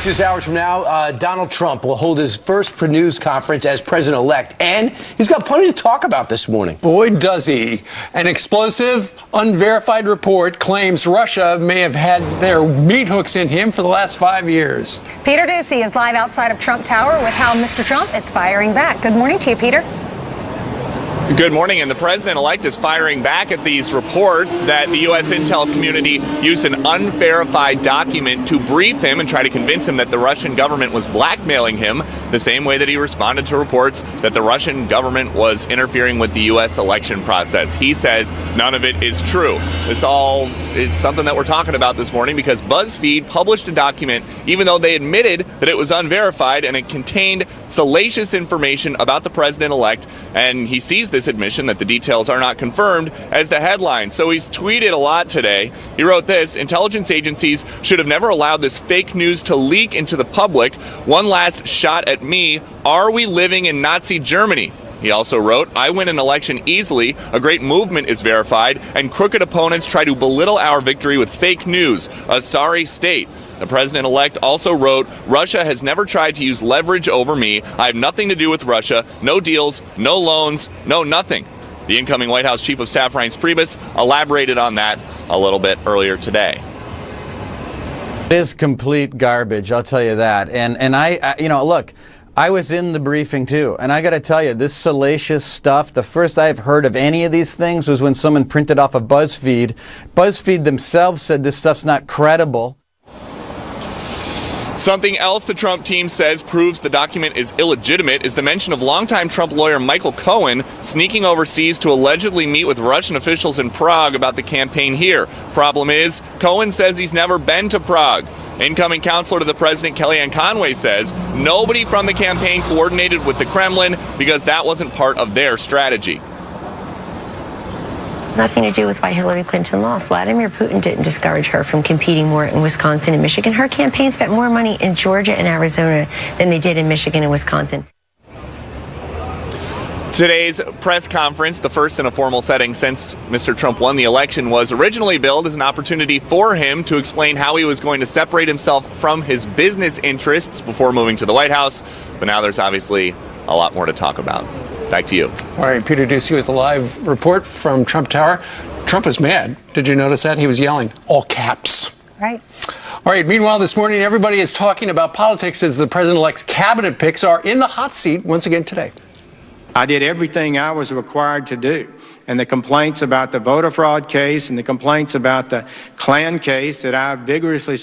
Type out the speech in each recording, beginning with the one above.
just hours from now, Donald Trump will hold his first news conference as president-elect, and he's got plenty to talk about this morning. Boy, does he. An explosive, unverified report claims Russia may have had their meat hooks in him for the last 5 years. Peter Ducey is live outside of Trump Tower with how Mr. Trump is firing back. Good morning to you, Peter. Good morning, and the president-elect is firing back at these reports that the U.S. intel community used an unverified document to brief him and try to convince him that the Russian government was blackmailing him, the same way that he responded to reports that the Russian government was interfering with the U.S. election process. He says none of it is true. This all is something that we're talking about this morning because BuzzFeed published a document, even though they admitted that it was unverified and it contained salacious information about the president-elect, and he sees this admission that the details are not confirmed as the headline. So he's tweeted a lot today. He wrote this: intelligence agencies should have never allowed this fake news to leak into the public. One last shot at me. Are we living in Nazi Germany? He also wrote, I win an election easily, a great movement is verified, and crooked opponents try to belittle our victory with fake news. A sorry state. The president-elect also wrote, Russia has never tried to use leverage over me. I have nothing to do with Russia. No deals, no loans, no nothing. The incoming White House Chief of Staff, Reince Priebus, elaborated on that a little bit earlier today. It is complete garbage, I'll tell you that. And I look, I was in the briefing too, and I got to tell you, this salacious stuff, the first I've heard of any of these things was when someone printed off a BuzzFeed. BuzzFeed themselves said this stuff's not credible. Something else the Trump team says proves the document is illegitimate is the mention of longtime Trump lawyer Michael Cohen sneaking overseas to allegedly meet with Russian officials in Prague about the campaign here. Problem is, Cohen says he's never been to Prague. Incoming counselor to the president, Kellyanne Conway, says nobody from the campaign coordinated with the Kremlin because that wasn't part of their strategy. Nothing to do with why Hillary Clinton lost. Vladimir Putin didn't discourage her from competing more in Wisconsin and Michigan. Her campaign spent more money in Georgia and Arizona than they did in Michigan and Wisconsin. Today's press conference, the first in a formal setting since Mr. Trump won the election, was originally billed as an opportunity for him to explain how he was going to separate himself from his business interests before moving to the White House. But now there's obviously a lot more to talk about. Back to you. All right, Peter Ducey with a live report from Trump Tower. Trump is mad. Did you notice that? He was yelling, all caps. Right. All right, meanwhile, this morning, everybody is talking about politics as the president-elect's cabinet picks are in the hot seat once again today. I did everything I was required to do. And the complaints about the voter fraud case and the complaints about the Klan case that I vigorously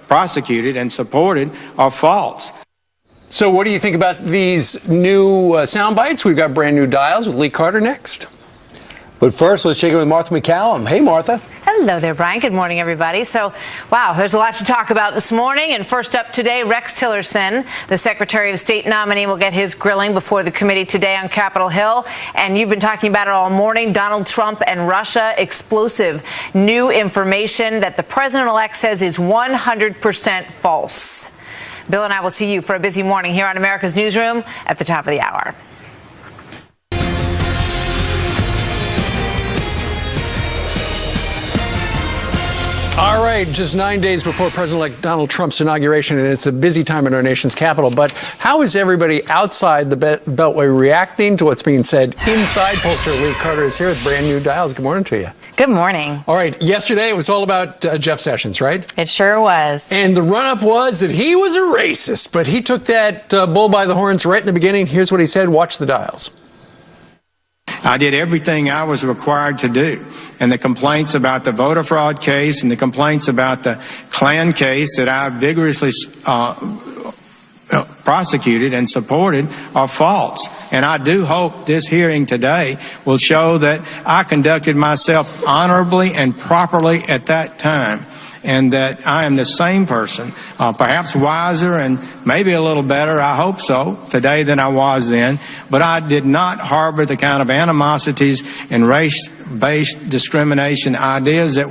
prosecuted and supported are false. So what do you think about these new sound bites? We've got brand new dials with Lee Carter next. But first, let's check in with Martha McCallum. Hey, Martha. Hello there, Brian. Good morning, everybody. So, wow, there's a lot to talk about this morning. And first up today, Rex Tillerson, the Secretary of State nominee, will get his grilling before the committee today on Capitol Hill. And you've been talking about it all morning. Donald Trump and Russia, explosive new information that the president-elect says is 100% false. Bill and I will see you for a busy morning here on America's Newsroom at the top of the hour. All right, just 9 days before President-elect Donald Trump's inauguration, and it's a busy time in our nation's capital. But how is everybody outside the Beltway reacting to what's being said inside? Pollster Lee Carter is here with brand new dials. Good morning to you. Good morning. All right, yesterday it was all about Jeff Sessions, right? It sure was. And the run-up was that he was a racist, but he took that bull by the horns right in the beginning. Here's what he said. Watch the dials. I did everything I was required to do. And the complaints about the voter fraud case and the complaints about the Klan case that I vigorously prosecuted and supported are false. And I do hope this hearing today will show that I conducted myself honorably and properly at that time, and that I am the same person, perhaps wiser and maybe a little better, I hope so, today than I was then. But I did not harbor the kind of animosities and race-based discrimination ideas that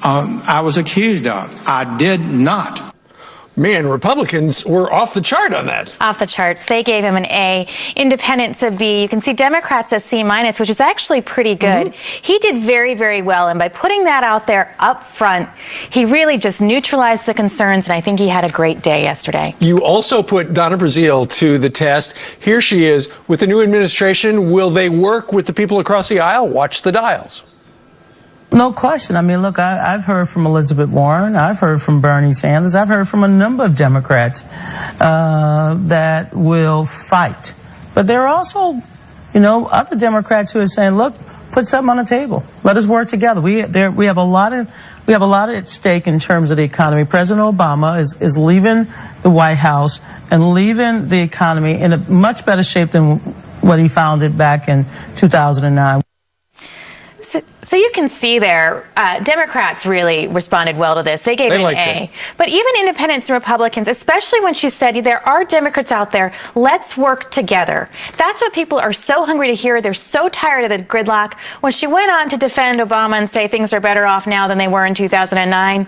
I was accused of. I did not. Man, Republicans were off the chart on that. Off the charts. They gave him an A. Independents a B. You can see Democrats a C-, which is actually pretty good. He did very, very well. And by putting that out there up front, he really just neutralized the concerns. And I think he had a great day yesterday. You also put Donna Brazile to the test. Here she is. With the new administration, will they work with the people across the aisle? Watch the dials. No question. I mean, look, I've heard from Elizabeth Warren. I've heard from Bernie Sanders. I've heard from a number of Democrats that will fight. But there are also, other Democrats who are saying, look, put something on the table. Let us work together. We have a lot at stake in terms of the economy. President Obama is leaving the White House and leaving the economy in a much better shape than what he found it back in 2009. So you can see there, Democrats really responded well to this. They gave it an A. But even independents and Republicans, especially when she said there are Democrats out there, let's work together. That's what people are so hungry to hear. They're so tired of the gridlock. When she went on to defend Obama and say things are better off now than they were in 2009,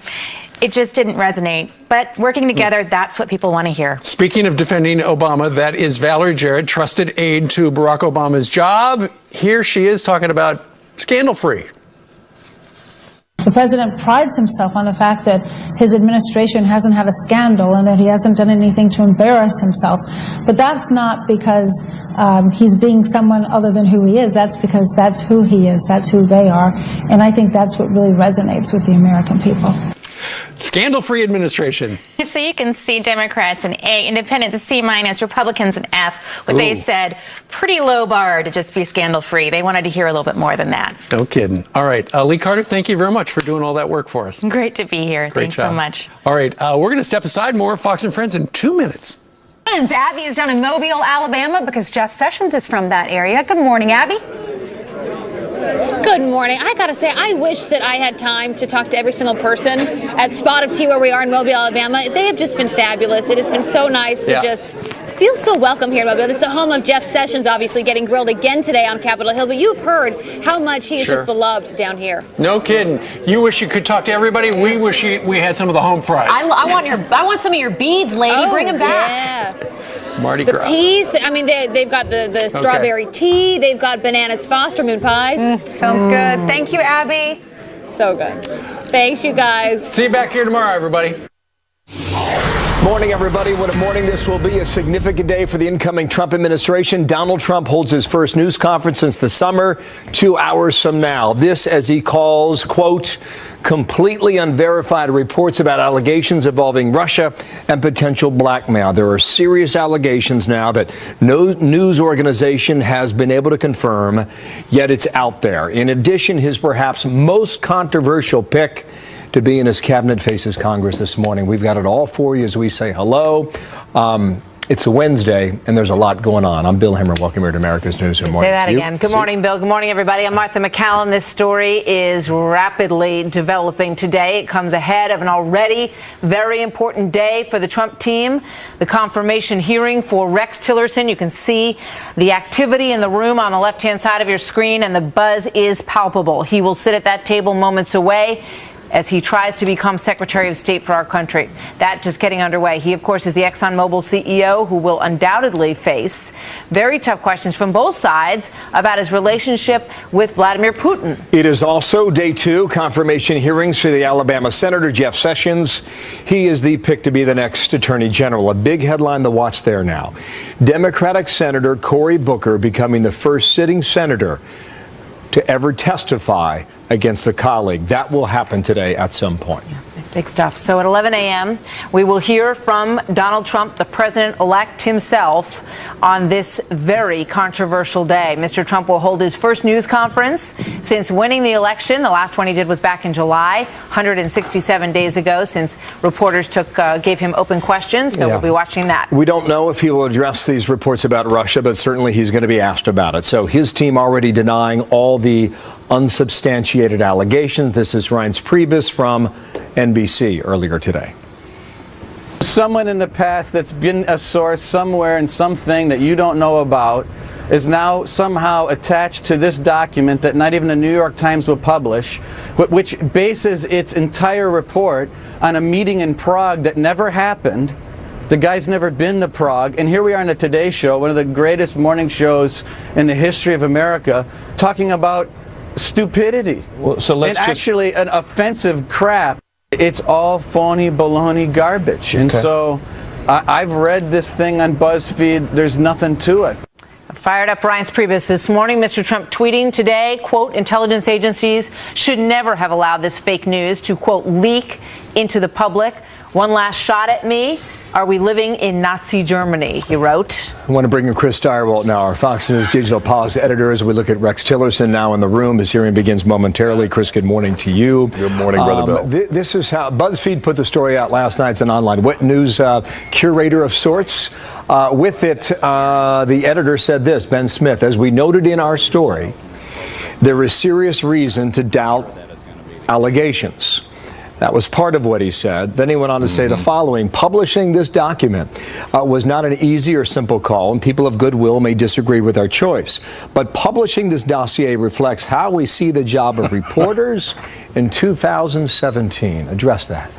it just didn't resonate. But working together, that's what people want to hear. Speaking of defending Obama, that is Valerie Jarrett, trusted aide to Barack Obama's job. Here she is talking about scandal-free. The president prides himself on the fact that his administration hasn't had a scandal and that he hasn't done anything to embarrass himself. But that's not because he's being someone other than who he is. That's because that's who he is. That's who they are. And I think that's what really resonates with the American people. Scandal-free administration. So you can see Democrats an A, independents a C-, Republicans an F. What they said, pretty low bar to just be scandal-free. They wanted to hear a little bit more than that. No kidding. All right, Lee Carter, thank you very much for doing all that work for us. Great to be here. Thanks so much. All right, we're going to step aside. More Fox and Friends in 2 minutes. Abby is down in Mobile, Alabama, because Jeff Sessions is from that area. Good morning, Abby. Good morning. I gotta say, I wish that I had time to talk to every single person at Spot of Tea where we are in Mobile, Alabama. They have just been fabulous. It has been so nice to just feel so welcome here in Mobile. This is the home of Jeff Sessions, obviously getting grilled again today on Capitol Hill, but you've heard how much he is just beloved down here. No kidding. You wish you could talk to everybody. We wish we had some of the home fries. I want some of your beads, lady. Bring them back. Yeah. Mardi Gras. The peas, they've got the strawberry tea, they've got bananas Foster moon pies. Sounds good. Thank you, Abby. So good. Thanks, you guys. See you back here tomorrow, everybody. Morning, everybody. What a morning this will be. A significant day for the incoming Trump administration. Donald Trump holds his first news conference since the summer, 2 hours from now. This, as he calls, quote, completely unverified reports about allegations involving Russia and potential blackmail. There are serious allegations now that no news organization has been able to confirm, yet it's out there. In addition, his perhaps most controversial pick to be in his cabinet faces Congress this morning. We've got it all for you as we say hello. It's a Wednesday, and there's a lot going on. I'm Bill Hemmer. Welcome here to America's News. Good morning. Say that again. Good morning, Bill. Good morning, everybody. I'm Martha McCallum. This story is rapidly developing today. It comes ahead of an already very important day for the Trump team. The confirmation hearing for Rex Tillerson. You can see the activity in the room on the left-hand side of your screen, and the buzz is palpable. He will sit at that table moments away as he tries to become Secretary of State for our country. That just getting underway. He, of course, is the ExxonMobil CEO who will undoubtedly face very tough questions from both sides about his relationship with Vladimir Putin. It is also day 2, confirmation hearings for the Alabama Senator Jeff Sessions. He is the pick to be the next Attorney General. A big headline to watch there now. Democratic Senator Cory Booker becoming the first sitting senator to ever testify against a colleague. That will happen today at some point. Big stuff. So at 11 a.m., we will hear from Donald Trump, the president-elect himself, on this very controversial day. Mr. Trump will hold his first news conference since winning the election. The last one he did was back in July, 167 days ago, since reporters gave him open questions. So we'll be watching that. We don't know if he will address these reports about Russia, but certainly he's going to be asked about it. So his team already denying all the unsubstantiated allegations. This is Reince Priebus from NBC earlier today. Someone in the past that's been a source somewhere in something that you don't know about is now somehow attached to this document that not even the New York Times will publish, which bases its entire report on a meeting in Prague that never happened. The guy's never been to Prague, and here we are on the Today Show, one of the greatest morning shows in the history of America, talking about stupidity. Well, so let's and actually an offensive crap. It's all phony, baloney garbage. And so I've read this thing on BuzzFeed. There's nothing to it. Fired up Reince Priebus this morning. Mr. Trump tweeting today, quote, intelligence agencies should never have allowed this fake news to, quote, leak into the public. One last shot at me. Are we living in Nazi Germany? He wrote. I want to bring in Chris Stirewalt now, our Fox News digital policy editor, as we look at Rex Tillerson now in the room. His hearing begins momentarily. Chris, good morning to you. Good morning, Brother Bill. This is how BuzzFeed put the story out last night. It's an online news curator of sorts. With it, the editor said this, Ben Smith, as we noted in our story, there is serious reason to doubt allegations. That was part of what he said. Then he went on to say the following: publishing this document was not an easy or simple call, and people of goodwill may disagree with our choice. But publishing this dossier reflects how we see the job of reporters in 2017. Address that.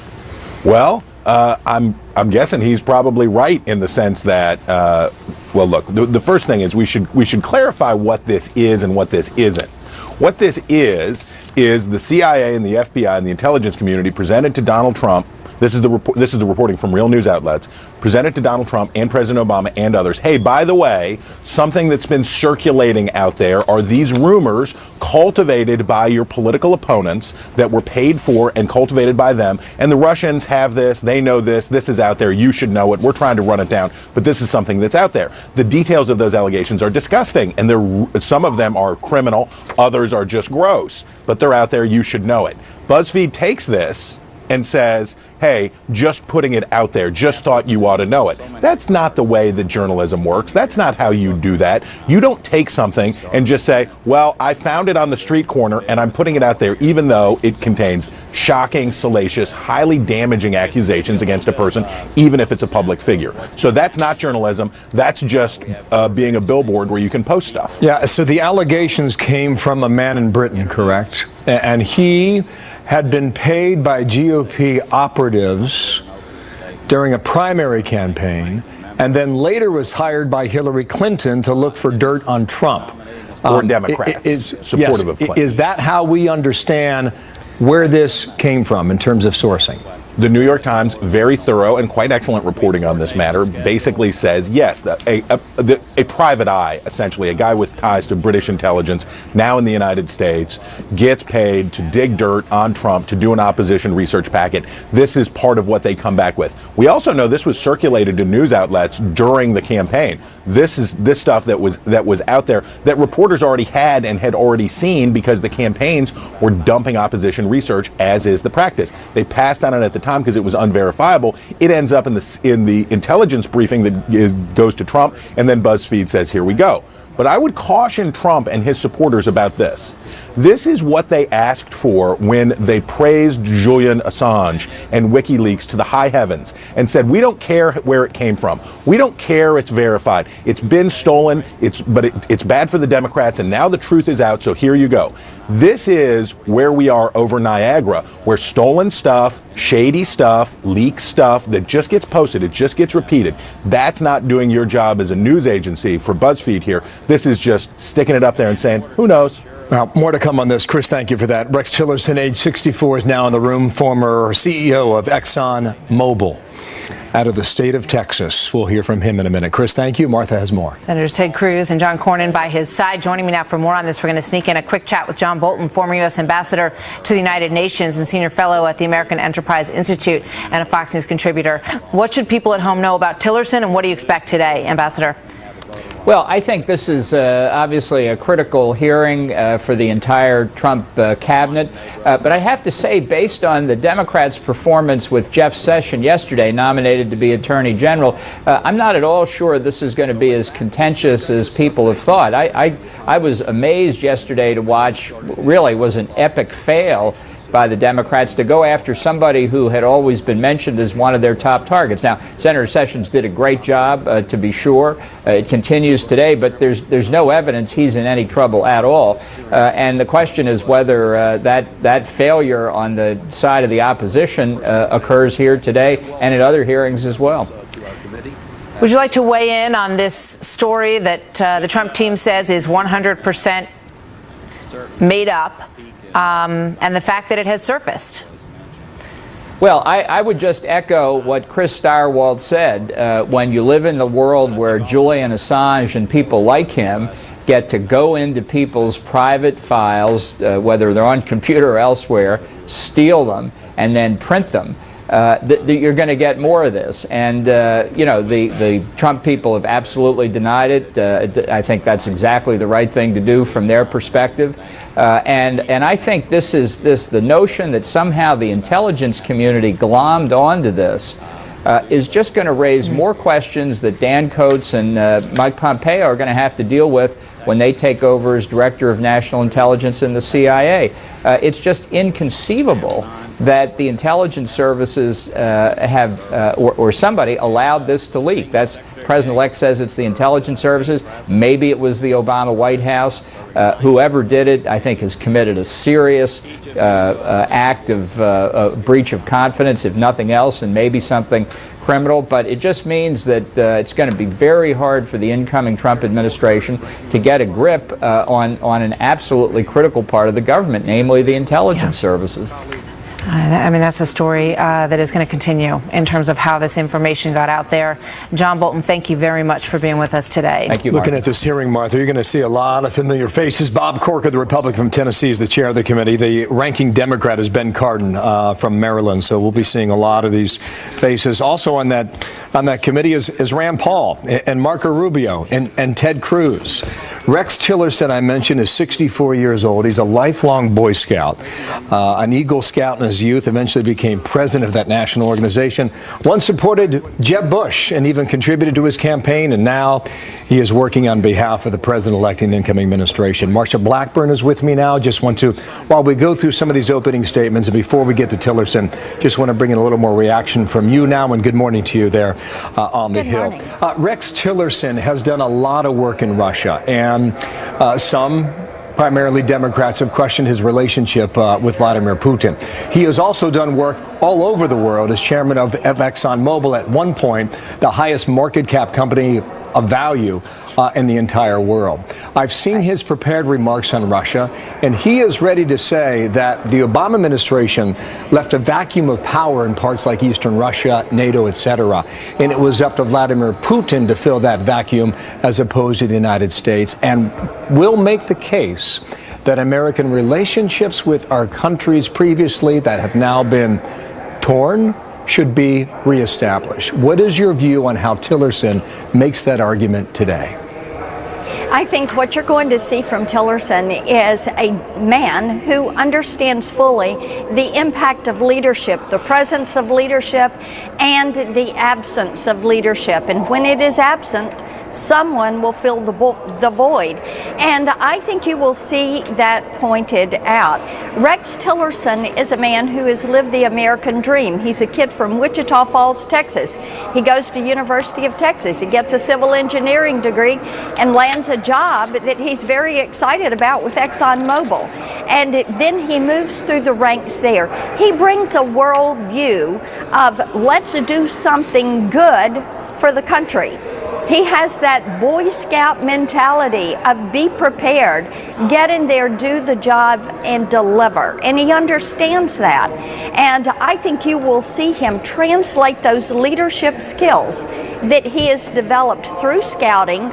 Well, I'm guessing he's probably right in the sense that, well, look, the first thing is we should clarify what this is and what this isn't. What this is the CIA and the FBI and the intelligence community presented to Donald Trump. This is the reporting from real news outlets, presented to Donald Trump and President Obama and others. Hey, by the way, something that's been circulating out there are these rumors cultivated by your political opponents that were paid for and cultivated by them. And the Russians have this, they know this, this is out there, you should know it, we're trying to run it down, but this is something that's out there. The details of those allegations are disgusting, and some of them are criminal, others are just gross, but they're out there, you should know it. BuzzFeed takes this and says, hey, just putting it out there, just thought you ought to know it. That's not the way that journalism works. That's not how you do that. You don't take something and just say, well, I found it on the street corner and I'm putting it out there, even though it contains shocking, salacious, highly damaging accusations against a person, even if it's a public figure. So that's not journalism. That's just being a billboard where you can post stuff. Yeah, so the allegations came from a man in Britain, correct? And he had been paid by GOP operatives during a primary campaign, and then later was hired by Hillary Clinton to look for dirt on Trump. Or Democrats, supportive of Clinton. Is that how we understand where this came from in terms of sourcing? The New York Times, very thorough and quite excellent reporting on this matter, basically says, yes, a private eye, essentially, a guy with ties to British intelligence, now in the United States, gets paid to dig dirt on Trump, to do an opposition research packet. This is part of what they come back with. We also know this was circulated to news outlets during the campaign. This stuff that was out there that reporters already had and had already seen because the campaigns were dumping opposition research, as is the practice. They passed on it at the time because it was unverifiable. It ends up in the intelligence briefing that goes to Trump, and then BuzzFeed says, here we go. But I would caution Trump and his supporters about this. This is what they asked for when they praised Julian Assange and WikiLeaks to the high heavens and said, we don't care where it came from. We don't care it's verified. It's been stolen, but it's bad for the Democrats, and now the truth is out, so here you go. This is where we are over Niagara, where stolen stuff, shady stuff, leaked stuff that just gets posted, it just gets repeated. That's not doing your job as a news agency for BuzzFeed here. This is just sticking it up there and saying, who knows? Well, more to come on this. Chris, thank you for that. Rex Tillerson, age 64, is now in the room, former CEO of ExxonMobil out of the state of Texas. We'll hear from him in a minute. Chris, thank you. Martha has more. Senators Ted Cruz and John Cornyn by his side. Joining me now for more on this, we're going to sneak in a quick chat with John Bolton, former U.S. ambassador to the United Nations and senior fellow at the American Enterprise Institute and a Fox News contributor. What should people at home know about Tillerson, and what do you expect today, Ambassador? Well, I think this is obviously a critical hearing for the entire Trump cabinet. But I have to say, based on the Democrats' performance with Jeff Sessions yesterday, nominated to be Attorney General, I'm not at all sure this is going to be as contentious as people have thought. I was amazed yesterday to watch, really was an epic fail by the Democrats to go after somebody who had always been mentioned as one of their top targets. Now, Senator Sessions did a great job, to be sure. It continues today, but there's no evidence he's in any trouble at all. And the question is whether that failure on the side of the opposition occurs here today and at other hearings as well. Would you like to weigh in on this story that the Trump team says is 100% made up, and the fact that it has surfaced? Well, I would just echo what Chris Stirewalt said. When you live in the world where Julian Assange and people like him get to go into people's private files, whether they're on computer or elsewhere, steal them, and then print them, you're going to get more of this. And, you know, the Trump people have absolutely denied it. I think that's exactly the right thing to do from their perspective. And I think this is the notion that somehow the intelligence community glommed onto this is just going to raise more questions that Dan Coates and Mike Pompeo are going to have to deal with when they take over as Director of National Intelligence in the CIA. It's just inconceivable that the intelligence services or somebody allowed this to leak. That's President-elect says it's the intelligence services. Maybe it was the Obama White House. Whoever did it, I think, has committed a serious act of breach of confidence, if nothing else, and maybe something criminal. But it just means that it's going to be very hard for the incoming Trump administration to get a grip on an absolutely critical part of the government, namely the intelligence services. I mean, that's a story that is going to continue in terms of how this information got out there. John Bolton, thank you very much for being with us today. Thank you, Looking at this hearing, Martha, you're going to see a lot of familiar faces. Bob Corker, the Republican from Tennessee, is the chair of the committee. The ranking Democrat is Ben Cardin from Maryland. So we'll be seeing a lot of these faces. Also on that committee is Rand Paul and Marco Rubio and Ted Cruz. Rex Tillerson, I mentioned, is 64 years old. He's a lifelong Boy Scout, an Eagle Scout in his youth, eventually became president of that national organization. Once supported Jeb Bush and even contributed to his campaign, and now he is working on behalf of the president-elect in the incoming administration. Marsha Blackburn is with me now. Just want to, while we go through some of these opening statements, and before we get to Tillerson, just want to bring in a little more reaction from you now, and good morning to you there on the Hill. Rex Tillerson has done a lot of work in Russia, and some primarily Democrats have questioned his relationship with Vladimir Putin. He has also done work all over the world as chairman of ExxonMobil, at one point the highest market cap company of value in the entire world. I've seen his prepared remarks on Russia, and he is ready to say that the Obama administration left a vacuum of power in parts like Eastern Russia, NATO, etc., and it was up to Vladimir Putin to fill that vacuum as opposed to the United States, and will make the case that American relationships with our countries previously that have now been torn should be reestablished. What is your view on how Tillerson makes that argument today? I think what you're going to see from Tillerson is a man who understands fully the impact of leadership, the presence of leadership, and the absence of leadership. And when it is absent, someone will fill the void. And I think you will see that pointed out. Rex Tillerson is a man who has lived the American dream. He's a kid from Wichita Falls, Texas. He goes to University of Texas. He gets a civil engineering degree and lands a job that he's very excited about with ExxonMobil. And then he moves through the ranks there. He brings a world view of let's do something good for the country. He has that Boy Scout mentality of be prepared, get in there, do the job, and deliver. And he understands that. And I think you will see him translate those leadership skills that he has developed through scouting,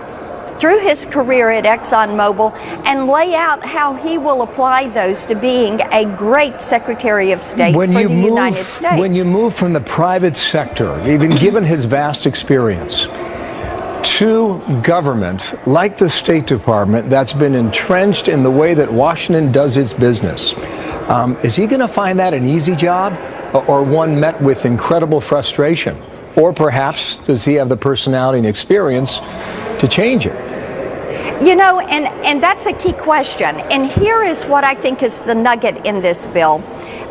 through his career at ExxonMobil, and lay out how he will apply those to being a great Secretary of State for the United States. When you move from the private sector, even given his vast experience, to government like the State Department that's been entrenched in the way that Washington does its business, is he going to find that an easy job, or one met with incredible frustration? Or perhaps does he have the personality and experience to change it? You know, and that's a key question. And here is what I think is the nugget in this bill.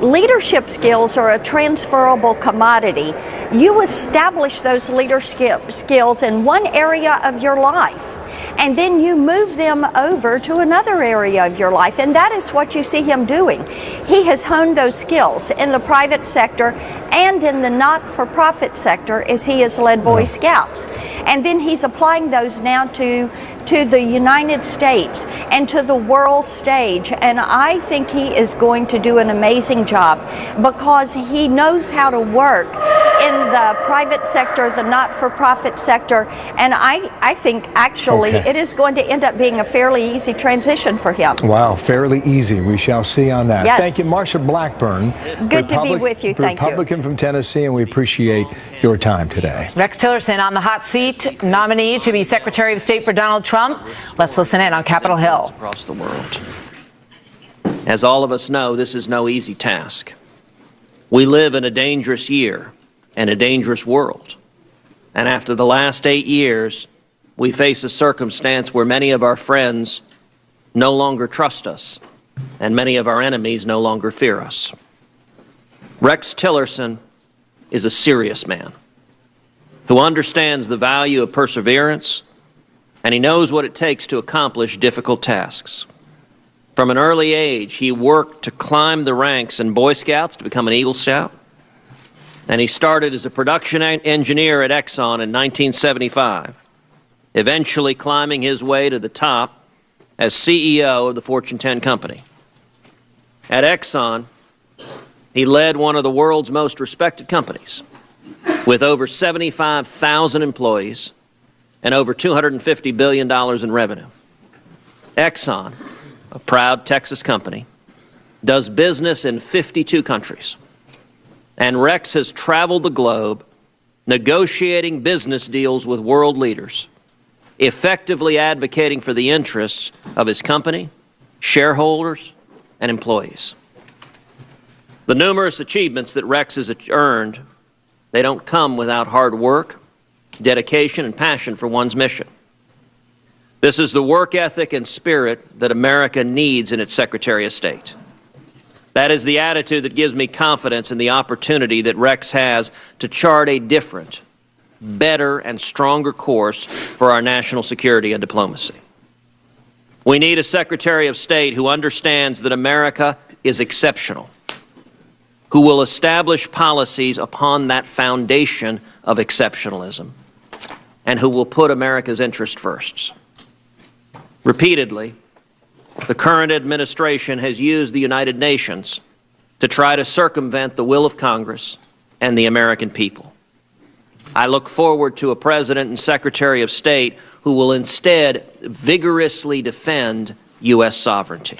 leadership skills are a transferable commodity. You establish those leadership skills in one area of your life, and then you move them over to another area of your life, and that is what you see him doing. He has honed those skills in the private sector and in the not-for-profit sector as he has led Boy Scouts. And then he's applying those now to the United States and to the world stage. And I think he is going to do an amazing job because he knows how to work in the private sector, the not-for-profit sector. And I think actually it is going to end up being a fairly easy transition for him. Wow, fairly easy. We shall see on that. Yes. Thank you, Marsha Blackburn. Good to be with you. Thank you. Republican from Tennessee, and we appreciate your time today. Rex Tillerson on the hot seat, nominee to be Secretary of State for Donald Trump. Let's listen in on Capitol Hill. Across the world. As all of us know, this is no easy task. We live in a dangerous year and a dangerous world. And after the last 8 years, we face a circumstance where many of our friends no longer trust us, and many of our enemies no longer fear us. Rex Tillerson is a serious man who understands the value of perseverance, and he knows what it takes to accomplish difficult tasks. From an early age, he worked to climb the ranks in Boy Scouts to become an Eagle Scout, and he started as a production engineer at Exxon in 1975, eventually climbing his way to the top as CEO of the Fortune 10 company. At Exxon, he led one of the world's most respected companies with over 75,000 employees and over $250 billion in revenue. Exxon, a proud Texas company, does business in 52 countries. And Rex has traveled the globe negotiating business deals with world leaders, effectively advocating for the interests of his company, shareholders, and employees. The numerous achievements that Rex has earned, they don't come without hard work, dedication, and passion for one's mission. This is the work ethic and spirit that America needs in its Secretary of State. That is the attitude that gives me confidence in the opportunity that Rex has to chart a different, better, and stronger course for our national security and diplomacy. We need a Secretary of State who understands that America is exceptional, who will establish policies upon that foundation of exceptionalism, and who will put America's interest first. Repeatedly, the current administration has used the United Nations to try to circumvent the will of Congress and the American people. I look forward to a President and Secretary of State who will instead vigorously defend U.S. sovereignty.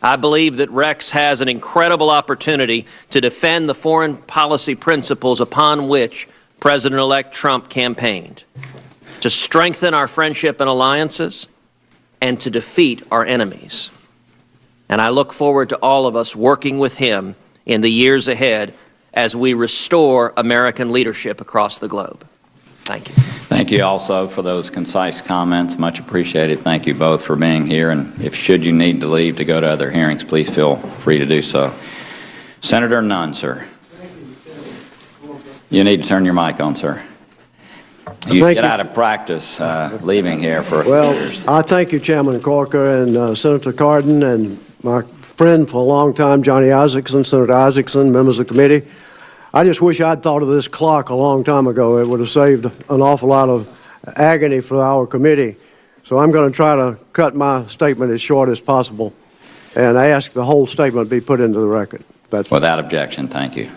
I believe that Rex has an incredible opportunity to defend the foreign policy principles upon which President-elect Trump campaigned, to strengthen our friendship and alliances, and to defeat our enemies. And I look forward to all of us working with him in the years ahead as we restore American leadership across the globe. Thank you. Thank you also for those concise comments. Much appreciated. Thank you both for being here. And if should you need to leave to go to other hearings, please feel free to do so. Senator Nunn, sir. You need to turn your mic on, sir. You get out of practice leaving here for a few years. I thank you, Chairman Corker and Senator Cardin and my friend for a long time, Johnny Isakson, Senator Isakson, members of the committee. I just wish I'd thought of this clock a long time ago. It would have saved an awful lot of agony for our committee. So I'm going to try to cut my statement as short as possible and ask the whole statement be put into the record. Without objection, thank you.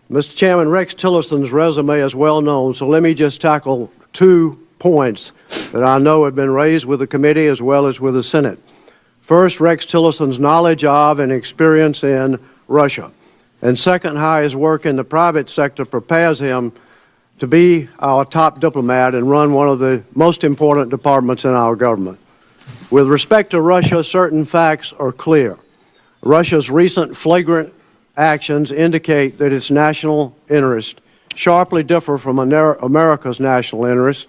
Mr. Chairman, Rex Tillerson's resume is well known, so let me just tackle 2 points that I know have been raised with the committee as well as with the Senate. First, Rex Tillerson's knowledge of and experience in Russia. And second, how his work in the private sector prepares him to be our top diplomat and run one of the most important departments in our government. With respect to Russia, certain facts are clear. Russia's recent flagrant actions indicate that its national interests sharply differ from America's national interests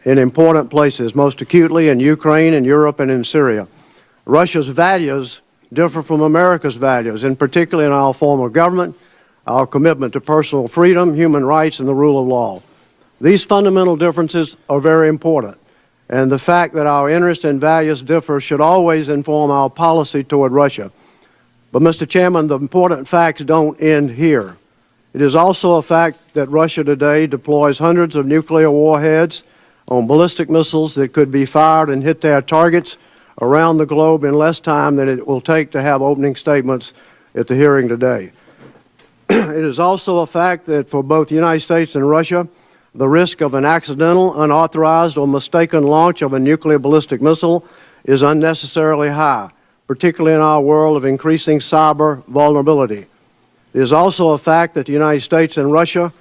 in important places, most acutely in Ukraine, in Europe, and in Syria. Russia's values differ from America's values, and particularly in our form of government, our commitment to personal freedom, human rights, and the rule of law. These fundamental differences are very important, and the fact that our interests and values differ should always inform our policy toward Russia. But, Mr. Chairman, the important facts don't end here. It is also a fact that Russia today deploys hundreds of nuclear warheads on ballistic missiles that could be fired and hit their targets around the globe in less time than it will take to have opening statements at the hearing today. It is also a fact that for both the United States and Russia, the risk of an accidental, unauthorized, or mistaken launch of a nuclear ballistic missile is unnecessarily high, particularly in our world of increasing cyber vulnerability. It is also a fact that the United States and Russia,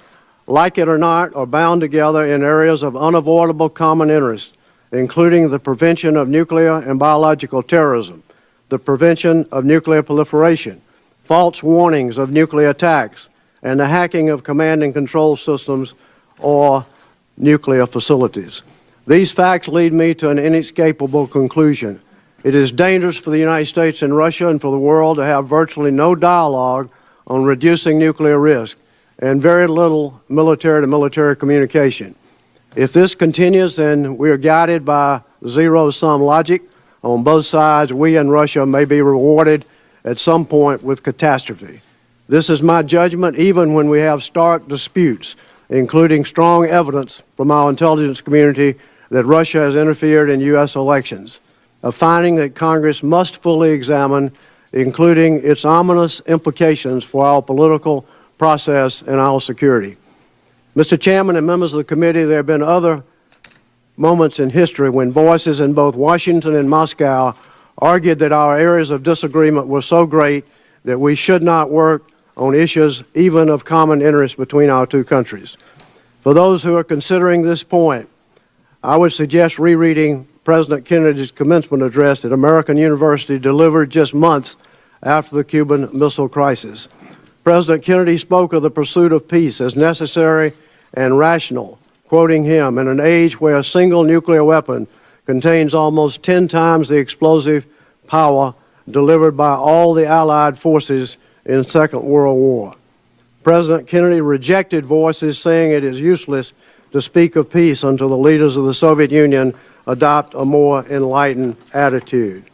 like it or not, are bound together in areas of unavoidable common interest, including the prevention of nuclear and biological terrorism, the prevention of nuclear proliferation, false warnings of nuclear attacks, and the hacking of command and control systems or nuclear facilities. These facts lead me to an inescapable conclusion. It is dangerous for the United States and Russia and for the world to have virtually no dialogue on reducing nuclear risk and very little military-to-military communication. If this continues, then we are guided by zero-sum logic. On both sides, we and Russia may be rewarded at some point with catastrophe. This is my judgment even when we have stark disputes, including strong evidence from our intelligence community that Russia has interfered in U.S. elections, a finding that Congress must fully examine, including its ominous implications for our political process and our security. Mr. Chairman and members of the committee, there have been other moments in history when voices in both Washington and Moscow argued that our areas of disagreement were so great that we should not work on issues even of common interest between our two countries. For those who are considering this point, I would suggest rereading President Kennedy's commencement address at American University delivered just months after the Cuban Missile Crisis. President Kennedy spoke of the pursuit of peace as necessary and rational, quoting him, "In an age where a single nuclear weapon contains almost 10 times the explosive power delivered by all the Allied forces in the Second World War." President Kennedy rejected voices saying it is useless to speak of peace until the leaders of the Soviet Union adopt a more enlightened attitude.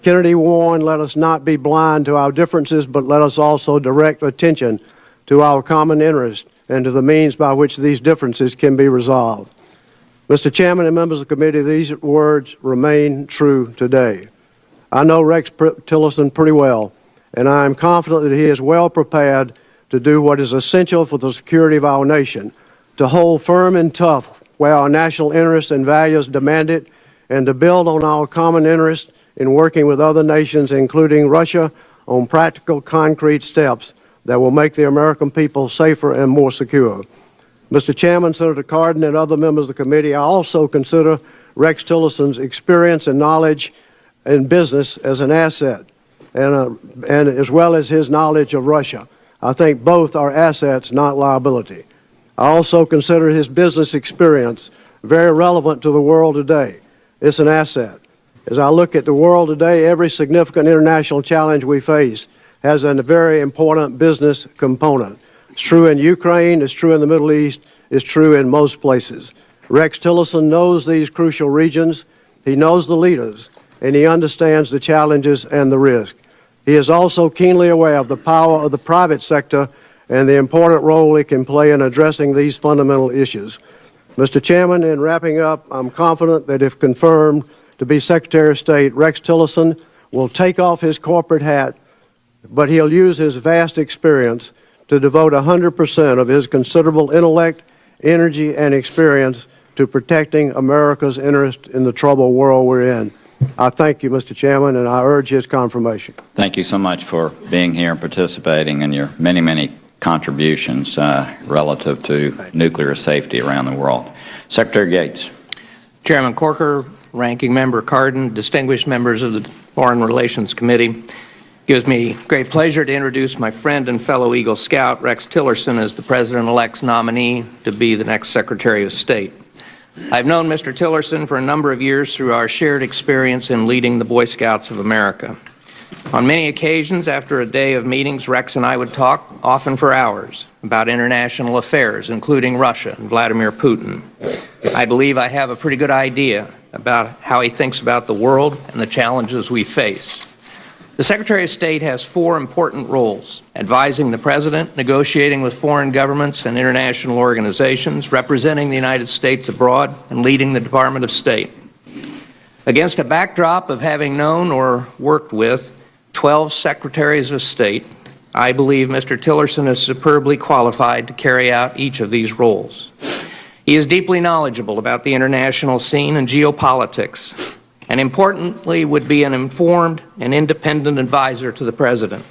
Kennedy warned, "Let us not be blind to our differences, but let us also direct attention to our common interest and to the means by which these differences can be resolved." Mr. Chairman and members of the committee, these words remain true today. I know Rex Tillerson pretty well, and I am confident that he is well prepared to do what is essential for the security of our nation, to hold firm and tough where our national interests and values demand it, and to build on our common interest in working with other nations, including Russia, on practical, concrete steps that will make the American people safer and more secure. Mr. Chairman, Senator Cardin, and other members of the committee, I also consider Rex Tillerson's experience and knowledge in business as an asset, and as well as his knowledge of Russia. I think both are assets, not liability. I also consider his business experience very relevant to the world today. It's an asset. As I look at the world today, every significant international challenge we face has a very important business component. It's true in Ukraine, it's true in the Middle East, it's true in most places. Rex Tillerson knows these crucial regions, he knows the leaders, and he understands the challenges and the risk. He is also keenly aware of the power of the private sector and the important role it can play in addressing these fundamental issues. Mr. Chairman, in wrapping up, I'm confident that if confirmed to be Secretary of State, Rex Tillerson will take off his corporate hat, but he'll use his vast experience to devote 100% of his considerable intellect, energy, and experience to protecting America's interest in the troubled world we're in. I thank you, Mr. Chairman, and I urge his confirmation. Thank you so much for being here and participating in your many, many contributions relative to nuclear safety around the world. Secretary Gates. Chairman Corker, Ranking Member Cardin, distinguished members of the Foreign Relations Committee, it gives me great pleasure to introduce my friend and fellow Eagle Scout, Rex Tillerson, as the President-elect's nominee to be the next Secretary of State. I've known Mr. Tillerson for a number of years through our shared experience in leading the Boy Scouts of America. On many occasions, after a day of meetings, Rex and I would talk, often for hours, about international affairs, including Russia and Vladimir Putin. I believe I have a pretty good idea about how he thinks about the world and the challenges we face. The Secretary of State has 4 important roles: advising the President, negotiating with foreign governments and international organizations, representing the United States abroad, and leading the Department of State. Against a backdrop of having known or worked with 12 Secretaries of State, I believe Mr. Tillerson is superbly qualified to carry out each of these roles. He is deeply knowledgeable about the international scene and geopolitics, and importantly would be an informed and independent advisor to the President.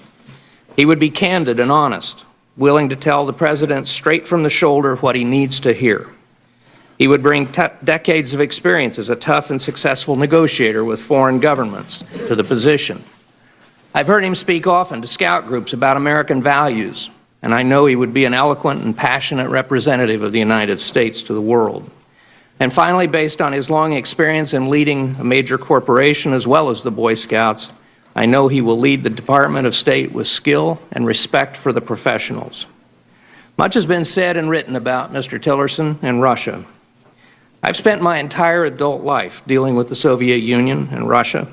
He would be candid and honest, willing to tell the President straight from the shoulder what he needs to hear. He would bring decades of experience as a tough and successful negotiator with foreign governments to the position. I've heard him speak often to scout groups about American values, and I know he would be an eloquent and passionate representative of the United States to the world. And finally, based on his long experience in leading a major corporation as well as the Boy Scouts, I know he will lead the Department of State with skill and respect for the professionals. Much has been said and written about Mr. Tillerson and Russia. I've spent my entire adult life dealing with the Soviet Union and Russia.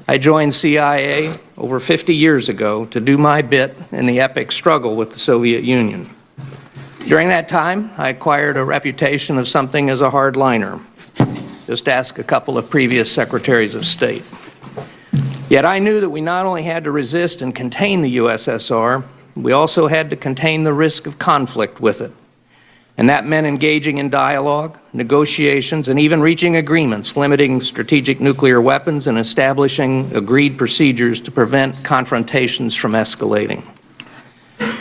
I joined CIA over 50 years ago to do my bit in the epic struggle with the Soviet Union. During that time, I acquired a reputation of something as a hardliner. Just ask a couple of previous Secretaries of State. Yet I knew that we not only had to resist and contain the USSR, we also had to contain the risk of conflict with it. And that meant engaging in dialogue, negotiations, and even reaching agreements limiting strategic nuclear weapons and establishing agreed procedures to prevent confrontations from escalating.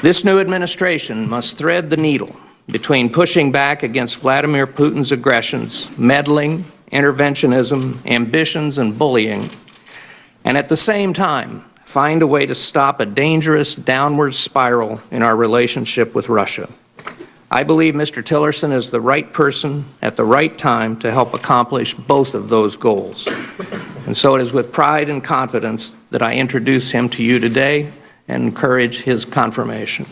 This new administration must thread the needle between pushing back against Vladimir Putin's aggressions, meddling, interventionism, ambitions, and bullying, and at the same time find a way to stop a dangerous downward spiral in our relationship with Russia. I believe Mr. Tillerson is the right person at the right time to help accomplish both of those goals. And so it is with pride and confidence that I introduce him to you today and encourage his confirmation.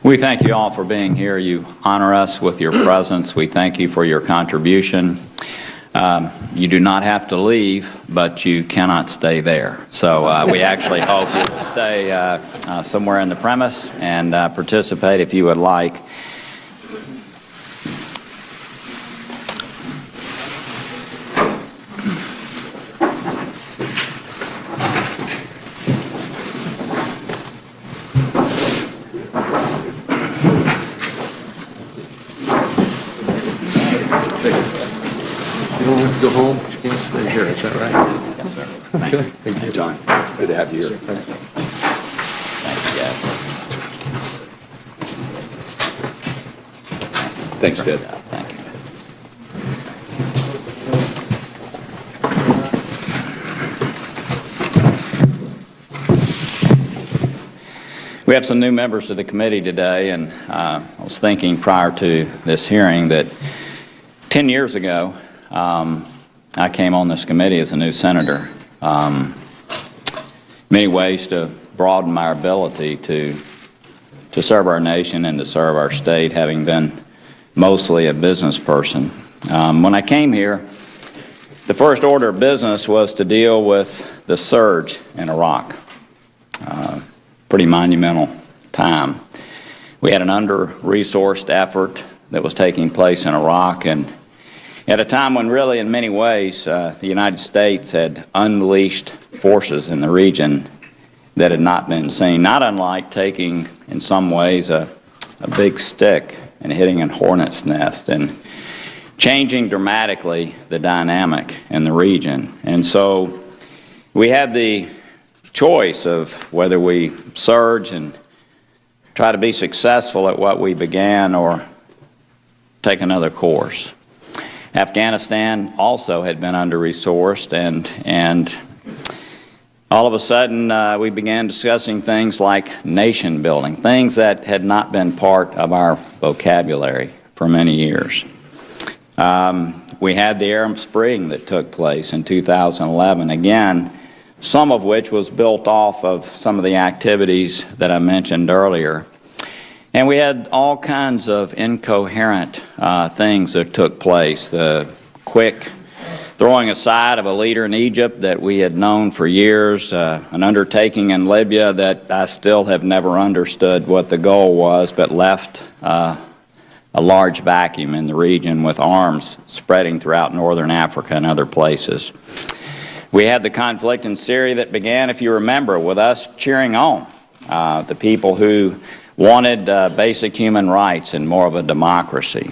We thank you all for being here. You honor us with your presence. We thank you for your contribution. You do not have to leave, but you cannot stay there. So we actually hope you will stay somewhere in the premise and participate if you would like. You don't have to go home, but you can't stay here, is that right? Yes, sir. Thank you. Thank you, John. Good to have you here. Thank you, guys. Thanks, Ted. Thank you. We have some new members to the committee today, and I was thinking prior to this hearing that 10 years ago, I came on this committee as a new senator. Many ways to broaden my ability to serve our nation and to serve our state, having been mostly a business person. When I came here, the first order of business was to deal with the surge in Iraq. Pretty monumental time. We had an under-resourced effort that was taking place in Iraq, and at a time when really in many ways the United States had unleashed forces in the region that had not been seen, not unlike taking in some ways a big stick and hitting a hornet's nest and changing dramatically the dynamic in the region. And so we had the choice of whether we surge and try to be successful at what we began or take another course. Afghanistan also had been under-resourced, and all of a sudden we began discussing things like nation building, things that had not been part of our vocabulary for many years. We had the Arab Spring that took place in 2011, again some of which was built off of some of the activities that I mentioned earlier. And we had all kinds of incoherent things that took place. The quick throwing aside of a leader in Egypt that we had known for years, an undertaking in Libya that I still have never understood what the goal was, but left a large vacuum in the region with arms spreading throughout northern Africa and other places. We had the conflict in Syria that began, if you remember, with us cheering on the people who wanted basic human rights and more of a democracy.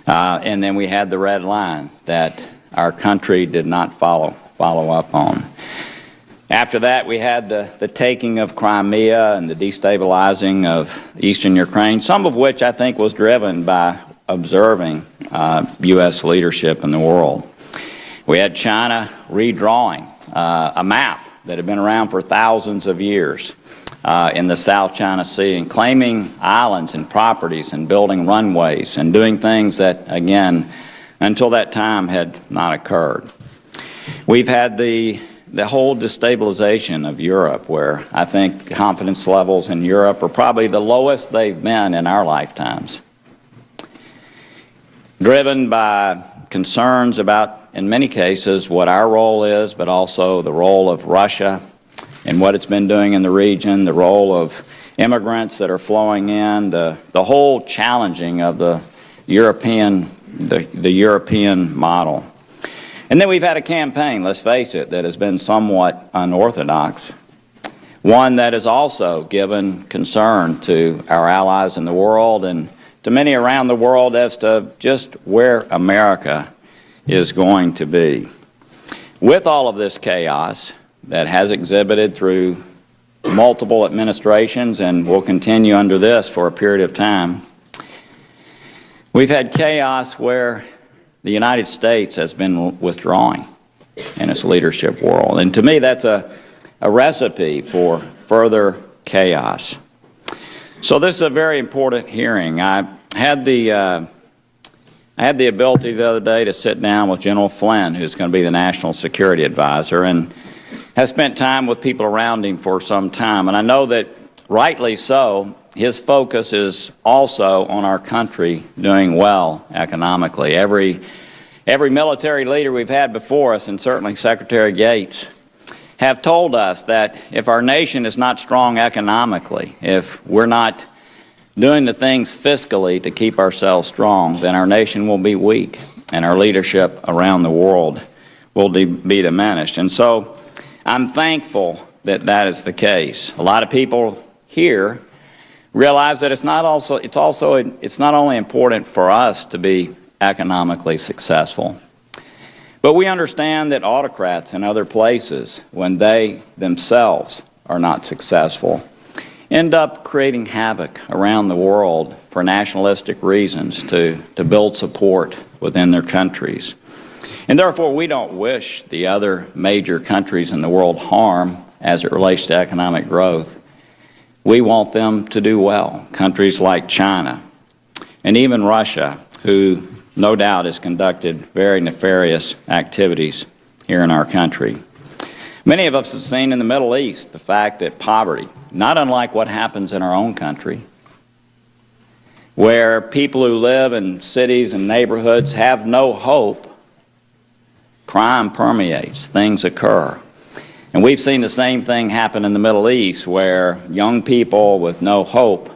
And then we had the red line that our country did not follow up on. After that, we had the taking of Crimea and the destabilizing of eastern Ukraine, some of which I think was driven by observing U.S. leadership in the world. We had China redrawing a map that had been around for thousands of years in the South China Sea and claiming islands and properties and building runways and doing things that, again, until that time had not occurred. We've had the whole destabilization of Europe, where I think confidence levels in Europe are probably the lowest they've been in our lifetimes, driven by concerns about, in many cases, what our role is, but also the role of Russia and what it's been doing in the region, the role of immigrants that are flowing in, the whole challenging of the European model. And then we've had a campaign, let's face it, that has been somewhat unorthodox, one that has also given concern to our allies in the world and to many around the world as to just where America is going to be. With all of this chaos that has exhibited through multiple administrations and will continue under this for a period of time, we've had chaos where the United States has been withdrawing in its leadership role. And to me, that's a recipe for further chaos. So this is a very important hearing. I had the ability the other day to sit down with General Flynn, who's going to be the National Security Advisor, and has spent time with people around him for some time. And I know that, rightly so, his focus is also on our country doing well economically. Every military leader we've had before us, and certainly Secretary Gates, have told us that if our nation is not strong economically, if we're not doing the things fiscally to keep ourselves strong, then our nation will be weak and our leadership around the world will be diminished. And so I'm thankful that that is the case. A lot of people here realize that it's not only important for us to be economically successful, but we understand that autocrats in other places, when they themselves are not successful, end up creating havoc around the world for nationalistic reasons to build support within their countries. And therefore, we don't wish the other major countries in the world harm as it relates to economic growth. We want them to do well. Countries like China and even Russia, who no doubt has conducted very nefarious activities here in our country. Many of us have seen in the Middle East the fact that poverty, not unlike what happens in our own country, where people who live in cities and neighborhoods have no hope, crime permeates, things occur. And we've seen the same thing happen in the Middle East, where young people with no hope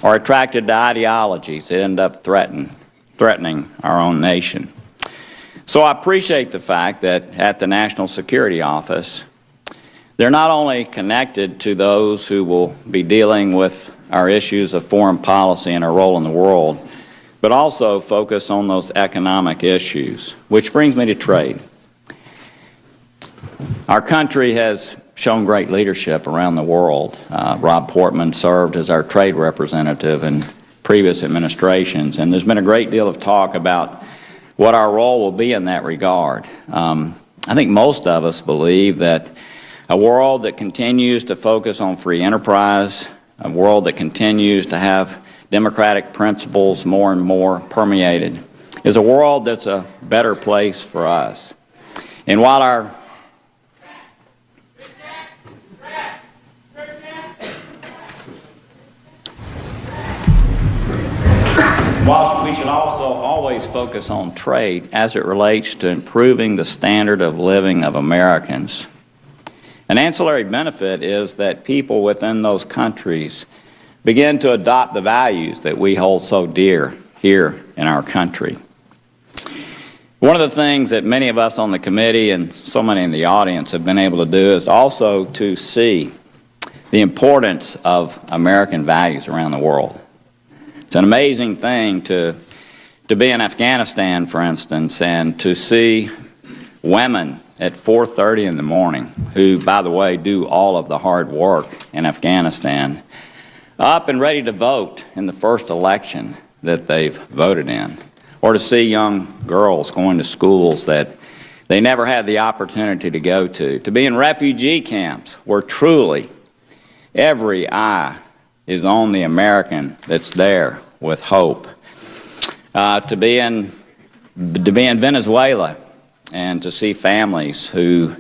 are attracted to ideologies that end up threatening our own nation. So I appreciate the fact that at the National Security Office, they're not only connected to those who will be dealing with our issues of foreign policy and our role in the world, but also focus on those economic issues, which brings me to trade. Our country has shown great leadership around the world. Rob Portman served as our trade representative in previous administrations, and there's been a great deal of talk about what our role will be in that regard. I think most of us believe that a world that continues to focus on free enterprise, a world that continues to have democratic principles more and more permeated, is a world that's a better place for us. And while our While we should also always focus on trade as it relates to improving the standard of living of Americans, an ancillary benefit is that people within those countries begin to adopt the values that we hold so dear here in our country. One of the things that many of us on the committee and so many in the audience have been able to do is also to see the importance of American values around the world. It's an amazing thing to be in Afghanistan, for instance, and to see women at 4:30 in the morning, who, by the way, do all of the hard work in Afghanistan, up and ready to vote in the first election that they've voted in. Or to see young girls going to schools that they never had the opportunity to go to be in refugee camps where truly every eye is on the American that's there with hope. To be in Venezuela and to see families whose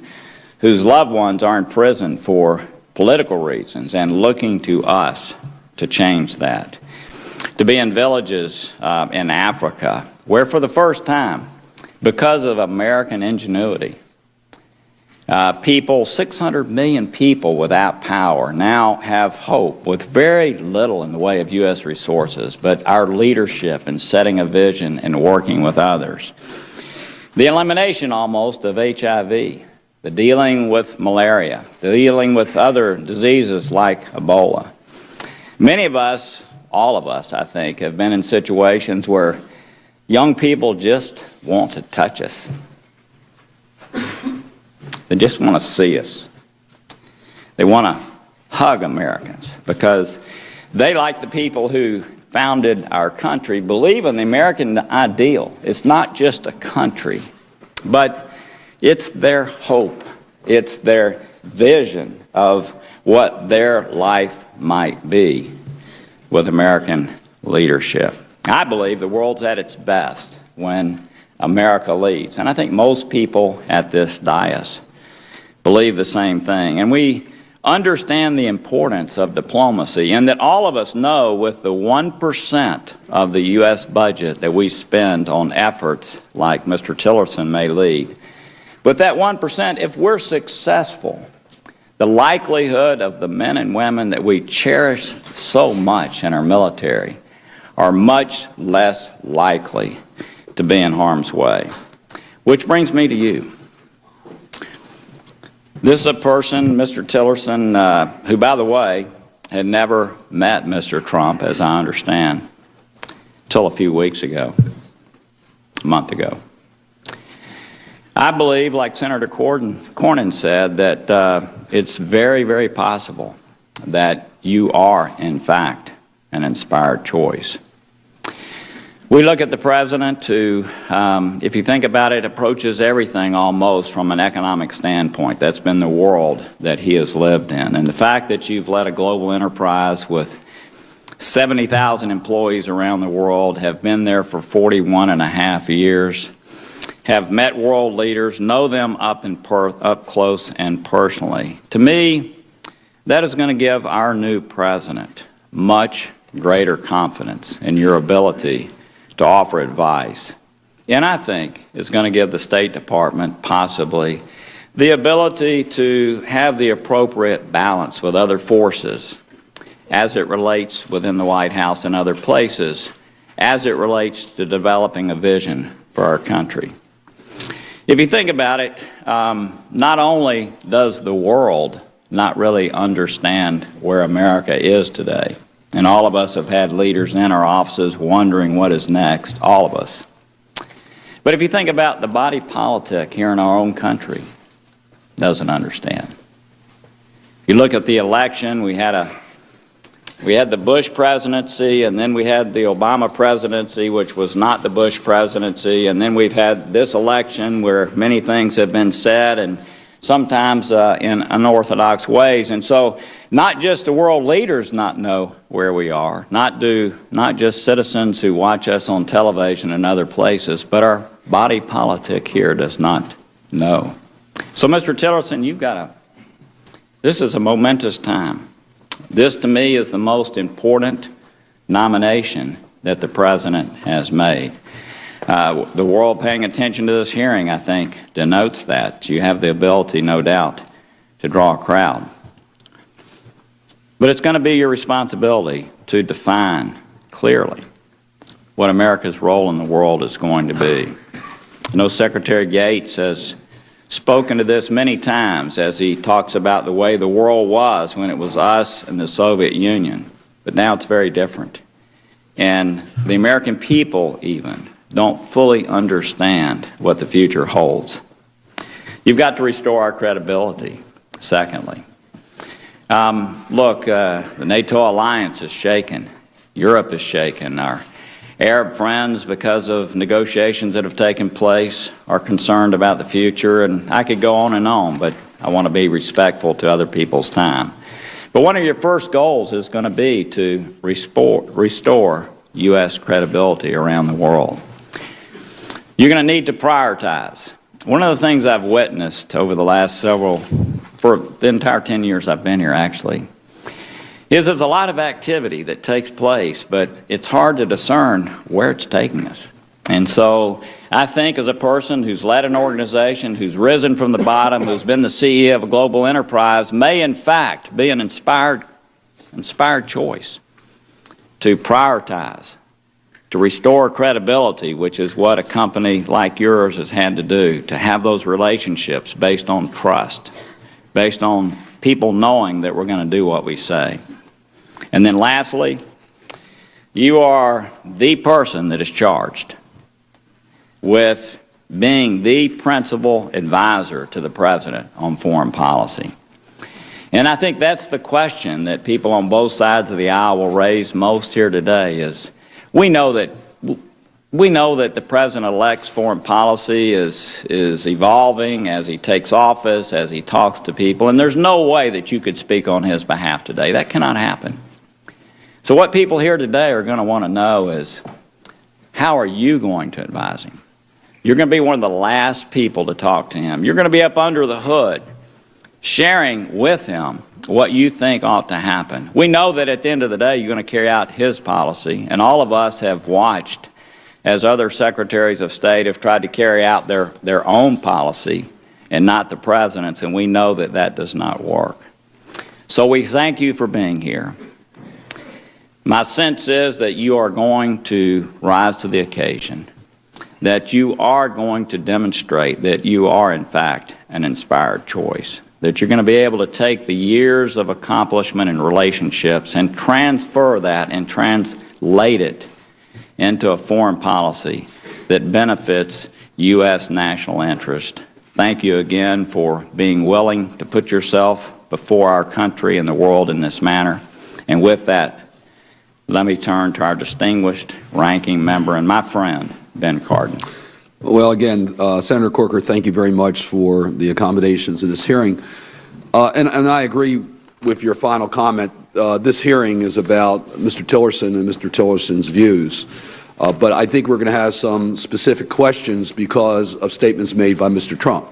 loved ones are in prison for political reasons and looking to us to change that. To be in villages in Africa where for the first time, because of American ingenuity, 600 million people without power now have hope with very little in the way of U.S. resources, but our leadership in setting a vision and working with others. The elimination almost of HIV, the dealing with malaria, the dealing with other diseases like Ebola. Many of us, all of us, I think, have been in situations where young people just want to touch us. They just want to see us. They want to hug Americans because they, like the people who founded our country, believe in the American ideal. It's not just a country, but it's their hope. It's their vision of what their life might be with American leadership. I believe the world's at its best when America leads. And I think most people at this dais believe the same thing. And we understand the importance of diplomacy, and that all of us know with the 1% of the U.S. budget that we spend on efforts like Mr. Tillerson may lead, with that 1%, if we're successful, the likelihood of the men and women that we cherish so much in our military are much less likely to be in harm's way. Which brings me to you. This is a person, Mr. Tillerson, who, by the way, had never met Mr. Trump, as I understand, until a few weeks ago, a month ago. I believe, like Senator Cornyn said, that it's very, very possible that you are, in fact, an inspired choice. We look at the president who, if you think about it, approaches everything almost from an economic standpoint. That's been the world that he has lived in. And the fact that you've led a global enterprise with 70,000 employees around the world, have been there for 41.5 years, have met world leaders, know them up close and personally. To me, that is going to give our new president much greater confidence in your ability to offer advice. And I think it's going to give the State Department possibly the ability to have the appropriate balance with other forces as it relates within the White House and other places, as it relates to developing a vision for our country. If you think about it, not only does the world not really understand where America is today, and all of us have had leaders in our offices wondering what is next, all of us. But if you think about the body politic here in our own country, doesn't understand. You look at the election, we had the Bush presidency, and then we had the Obama presidency, which was not the Bush presidency, and then we've had this election where many things have been said, and sometimes in unorthodox ways. And so not just the world leaders not know where we are, not just citizens who watch us on television and other places, but our body politic here does not know. So, Mr. Tillerson, this is a momentous time. This, to me, is the most important nomination that the President has made. The world paying attention to this hearing, I think, denotes that. You have the ability, no doubt, to draw a crowd. But it's going to be your responsibility to define clearly what America's role in the world is going to be. I know Secretary Gates has spoken to this many times as he talks about the way the world was when it was us and the Soviet Union. But now it's very different. And the American people even don't fully understand what the future holds. You've got to restore our credibility, secondly. Look, the NATO alliance is shaken. Europe is shaken. Our Arab friends, because of negotiations that have taken place, are concerned about the future, and I could go on, but I want to be respectful to other people's time. But one of your first goals is going to be to restore U.S. credibility around the world. You're going to need to prioritize. One of the things I've witnessed over the last for the entire 10 years I've been here actually, is there's a lot of activity that takes place, but it's hard to discern where it's taking us. And so I think as a person who's led an organization, who's risen from the bottom, who's been the CEO of a global enterprise, may in fact be an inspired choice to prioritize, to restore credibility, which is what a company like yours has had to do, to have those relationships based on trust, based on people knowing that we're going to do what we say. And then lastly, you are the person that is charged with being the principal advisor to the President on foreign policy. And I think that's the question that people on both sides of the aisle will raise most here today is, we know that the President-elect's foreign policy is evolving as he takes office, as he talks to people, and there's no way that you could speak on his behalf today. That cannot happen. So what people here today are going to want to know is, how are you going to advise him? You're going to be one of the last people to talk to him. You're going to be up under the hood, sharing with him what you think ought to happen. We know that at the end of the day, you're going to carry out his policy, and all of us have watched as other secretaries of state have tried to carry out their own policy and not the President's, and we know that that does not work. So we thank you for being here. My sense is that you are going to rise to the occasion, that you are going to demonstrate that you are, in fact, an inspired choice, that you're going to be able to take the years of accomplishment and relationships and transfer that and translate it into a foreign policy that benefits U.S. national interest. Thank you again for being willing to put yourself before our country and the world in this manner. And with that, let me turn to our distinguished ranking member and my friend, Ben Cardin. Well, again, Senator Corker, thank you very much for the accommodations in this hearing. And I agree with your final comment. This hearing is about Mr. Tillerson and Mr. Tillerson's views. But I think we're going to have some specific questions because of statements made by Mr. Trump.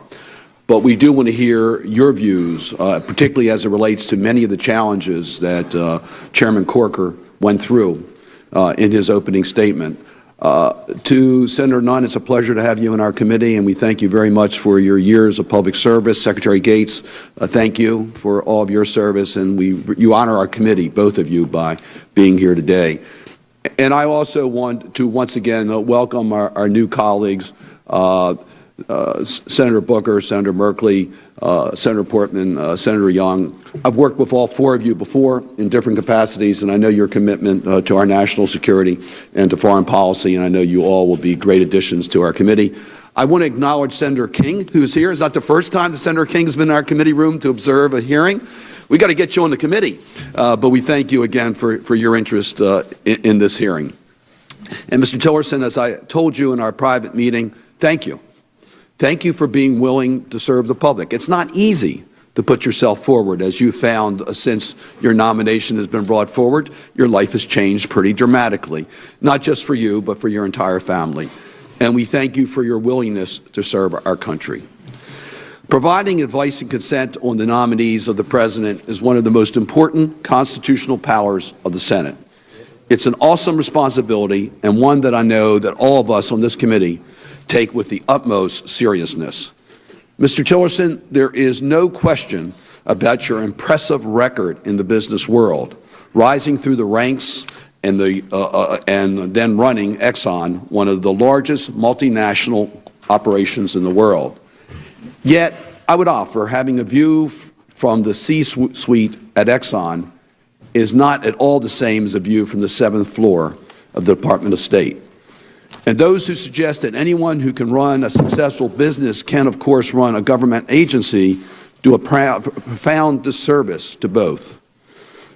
But we do want to hear your views, particularly as it relates to many of the challenges that Chairman Corker went through in his opening statement. To Senator Nunn, it's a pleasure to have you in our committee, and we thank you very much for your years of public service. Secretary Gates, thank you for all of your service, and you honor our committee, both of you, by being here today. And I also want to once again welcome our new colleagues, Senator Booker, Senator Merkley, Senator Portman, Senator Young. I've worked with all four of you before in different capacities, and I know your commitment to our national security and to foreign policy, and I know you all will be great additions to our committee. I want to acknowledge Senator King, who's here. It's not the first time that Senator King has been in our committee room to observe a hearing. We got to get you on the committee, but we thank you again for your interest in this hearing. And Mr. Tillerson, as I told you in our private meeting, thank you. Thank you for being willing to serve the public. It's not easy to put yourself forward. As you found since your nomination has been brought forward, your life has changed pretty dramatically, not just for you, but for your entire family. And we thank you for your willingness to serve our country. Providing advice and consent on the nominees of the President is one of the most important constitutional powers of the Senate. It's an awesome responsibility and one that I know that all of us on this committee take with the utmost seriousness. Mr. Tillerson, there is no question about your impressive record in the business world, rising through the ranks and then running Exxon, one of the largest multinational operations in the world. Yet, I would offer having a view from the C-suite at Exxon is not at all the same as a view from the 7th floor of the Department of State. And those who suggest that anyone who can run a successful business can, of course, run a government agency do a profound disservice to both.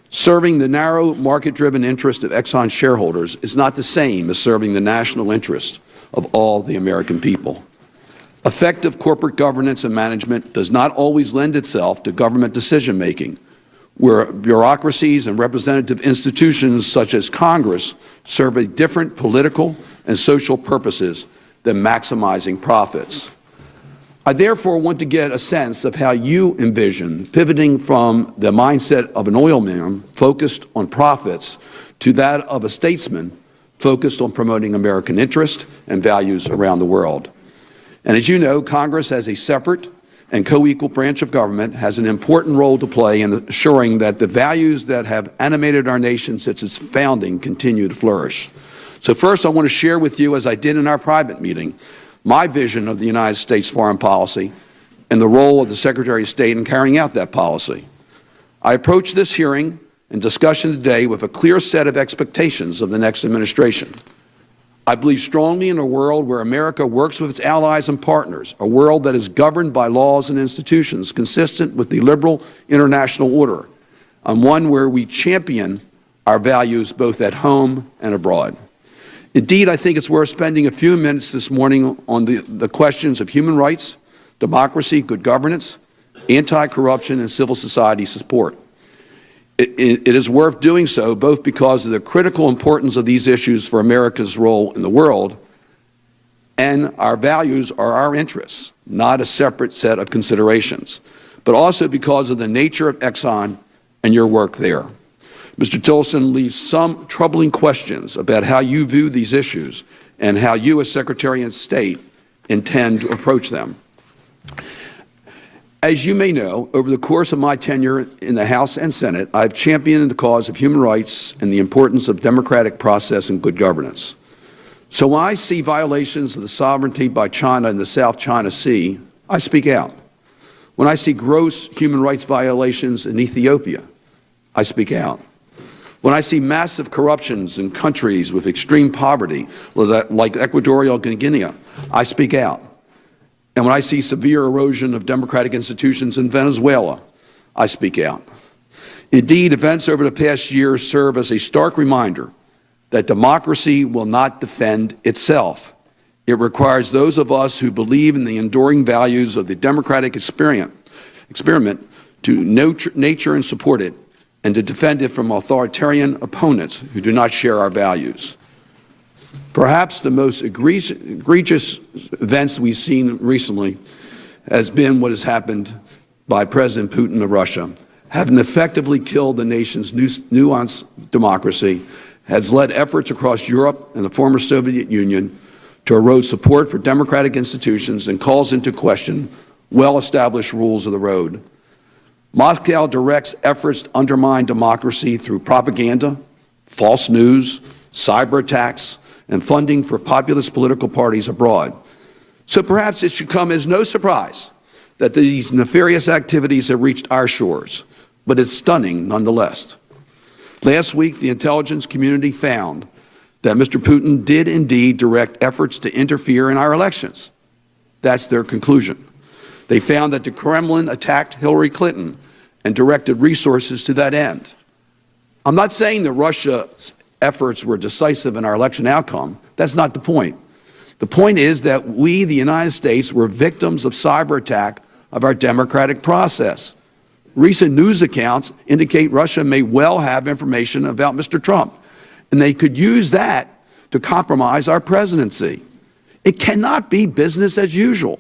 Serving the narrow market-driven interest of Exxon shareholders is not the same as serving the national interest of all the American people. Effective corporate governance and management does not always lend itself to government decision-making, where bureaucracies and representative institutions such as Congress serve a different political and social purposes than maximizing profits. I therefore want to get a sense of how you envision pivoting from the mindset of an oil man focused on profits to that of a statesman focused on promoting American interest and values around the world. And as you know, Congress, as a separate and co-equal branch of government, has an important role to play in assuring that the values that have animated our nation since its founding continue to flourish. So first, I want to share with you, as I did in our private meeting, my vision of the United States foreign policy and the role of the Secretary of State in carrying out that policy. I approach this hearing and discussion today with a clear set of expectations of the next administration. I believe strongly in a world where America works with its allies and partners, a world that is governed by laws and institutions consistent with the liberal international order, and one where we champion our values both at home and abroad. Indeed, I think it's worth spending a few minutes this morning on the questions of human rights, democracy, good governance, anti-corruption, and civil society support. It is worth doing so both because of the critical importance of these issues for America's role in the world, and our values are our interests, not a separate set of considerations, but also because of the nature of Exxon and your work there. Mr. Tillerson leaves some troubling questions about how you view these issues and how you, as Secretary of State, intend to approach them. As you may know, over the course of my tenure in the House and Senate, I've championed the cause of human rights and the importance of democratic process and good governance. So when I see violations of the sovereignty by China in the South China Sea, I speak out. When I see gross human rights violations in Ethiopia, I speak out. When I see massive corruptions in countries with extreme poverty, like Equatorial Guinea, I speak out. And when I see severe erosion of democratic institutions in Venezuela, I speak out. Indeed, events over the past year serve as a stark reminder that democracy will not defend itself. It requires those of us who believe in the enduring values of the democratic experiment to nurture and support it, and to defend it from authoritarian opponents who do not share our values. Perhaps the most egregious events we've seen recently has been what has happened by President Putin of Russia. Having effectively killed the nation's nuanced democracy, has led efforts across Europe and the former Soviet Union to erode support for democratic institutions and calls into question well-established rules of the road. Moscow directs efforts to undermine democracy through propaganda, false news, cyber attacks, and funding for populist political parties abroad. So perhaps it should come as no surprise that these nefarious activities have reached our shores, but it's stunning nonetheless. Last week, the intelligence community found that Mr. Putin did indeed direct efforts to interfere in our elections. That's their conclusion. They found that the Kremlin attacked Hillary Clinton and directed resources to that end. I'm not saying that Russia's efforts were decisive in our election outcome. That's not the point. The point is that we, the United States, were victims of cyber attack of our democratic process. Recent news accounts indicate Russia may well have information about Mr. Trump, and they could use that to compromise our presidency. It cannot be business as usual.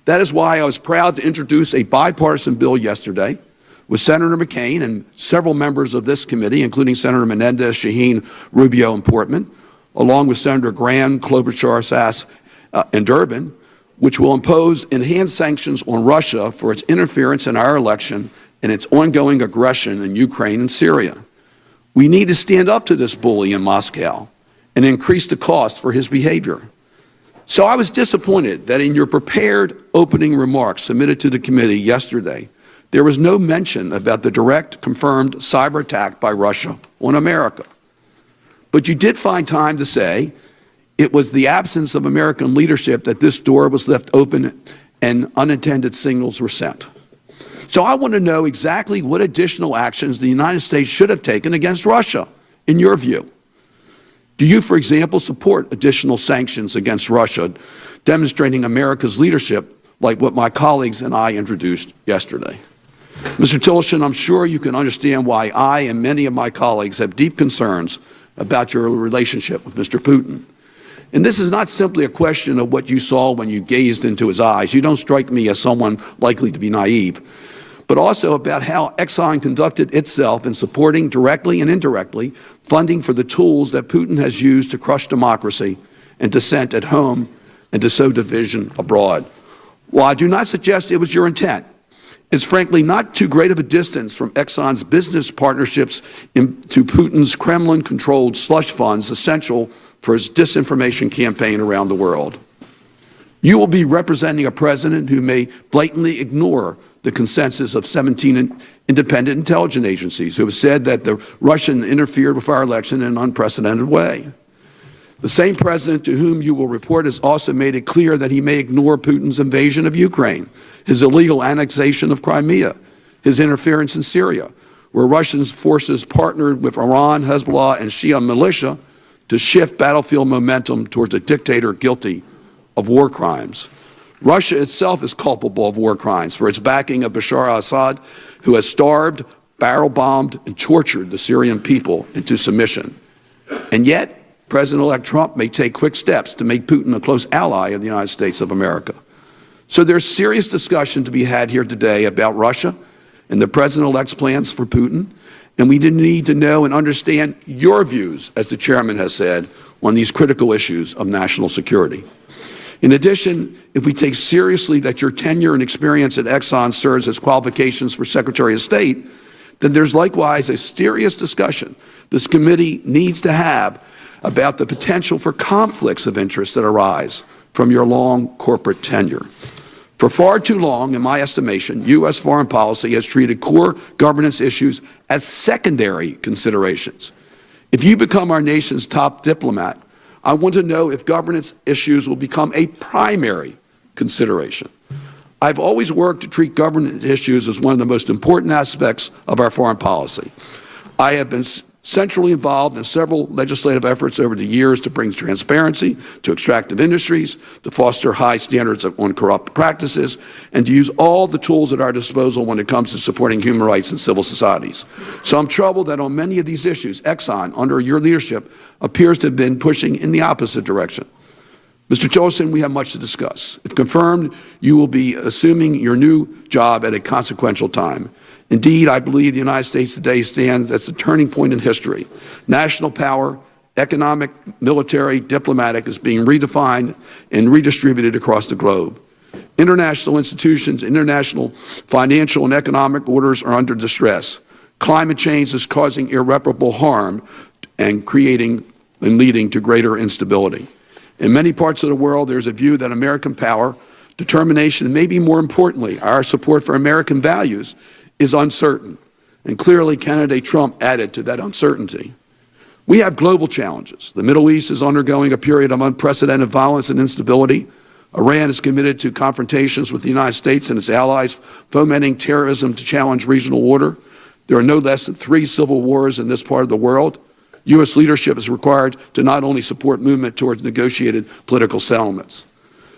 That is why I was proud to introduce a bipartisan bill yesterday, with Senator McCain and several members of this committee, including Senator Menendez, Shaheen, Rubio, and Portman, along with Senator Graham, Klobuchar, Sass, and Durbin, which will impose enhanced sanctions on Russia for its interference in our election and its ongoing aggression in Ukraine and Syria. We need to stand up to this bully in Moscow and increase the cost for his behavior. So I was disappointed that in your prepared opening remarks submitted to the committee yesterday, there was no mention about the direct confirmed cyber attack by Russia on America. But you did find time to say it was the absence of American leadership that this door was left open and unintended signals were sent. So I want to know exactly what additional actions the United States should have taken against Russia, in your view. Do you, for example, support additional sanctions against Russia, demonstrating America's leadership like what my colleagues and I introduced yesterday? Mr. Tillerson, I'm sure you can understand why I and many of my colleagues have deep concerns about your relationship with Mr. Putin. And this is not simply a question of what you saw when you gazed into his eyes. You don't strike me as someone likely to be naive. But also about how Exxon conducted itself in supporting directly and indirectly funding for the tools that Putin has used to crush democracy and dissent at home and to sow division abroad. While I do not suggest it was your intent, it's frankly not too great of a distance from Exxon's business partnerships to Putin's Kremlin-controlled slush funds essential for his disinformation campaign around the world. You will be representing a president who may blatantly ignore the consensus of 17 independent intelligence agencies who have said that the Russians interfered with our election in an unprecedented way. The same president to whom you will report has also made it clear that he may ignore Putin's invasion of Ukraine, his illegal annexation of Crimea, his interference in Syria, where Russian forces partnered with Iran, Hezbollah, and Shia militia to shift battlefield momentum towards a dictator guilty of war crimes. Russia itself is culpable of war crimes for its backing of Bashar al-Assad, who has starved, barrel-bombed, and tortured the Syrian people into submission. And yet, President-elect Trump may take quick steps to make Putin a close ally of the United States of America. So there's serious discussion to be had here today about Russia and the President-elect's plans for Putin, and we need to know and understand your views, as the chairman has said, on these critical issues of national security. In addition, if we take seriously that your tenure and experience at Exxon serves as qualifications for Secretary of State, then there's likewise a serious discussion this committee needs to have about the potential for conflicts of interest that arise from your long corporate tenure. For far too long, in my estimation, U.S. foreign policy has treated core governance issues as secondary considerations. If you become our nation's top diplomat, I want to know if governance issues will become a primary consideration. I've always worked to treat governance issues as one of the most important aspects of our foreign policy. I have been centrally involved in several legislative efforts over the years to bring transparency to extractive industries, to foster high standards on corrupt practices, and to use all the tools at our disposal when it comes to supporting human rights and civil societies. So I'm troubled that on many of these issues, Exxon, under your leadership, appears to have been pushing in the opposite direction. Mr. Tillerson, we have much to discuss. If confirmed, you will be assuming your new job at a consequential time. Indeed, I believe the United States today stands at a turning point in history. National power, economic, military, diplomatic, is being redefined and redistributed across the globe. International institutions, international financial and economic orders are under distress. Climate change is causing irreparable harm and creating and leading to greater instability. In many parts of the world, there's a view that American power, determination, and maybe more importantly, our support for American values is uncertain, and clearly candidate Trump added to that uncertainty. We have global challenges. The Middle East is undergoing a period of unprecedented violence and instability. Iran is committed to confrontations with the United States and its allies, fomenting terrorism to challenge regional order. There are no less than 3 civil wars in this part of the world. U.S. leadership is required to not only support movement towards negotiated political settlements.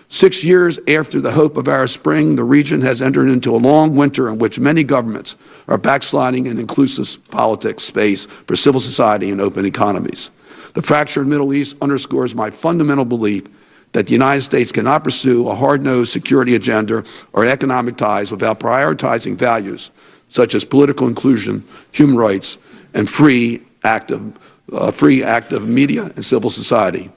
6 years after the hope of Arab Spring, the region has entered into a long winter in which many governments are backsliding in inclusive politics space for civil society and open economies. The fractured Middle East underscores my fundamental belief that the United States cannot pursue a hard-nosed security agenda or economic ties without prioritizing values such as political inclusion, human rights, and free, active media and civil society.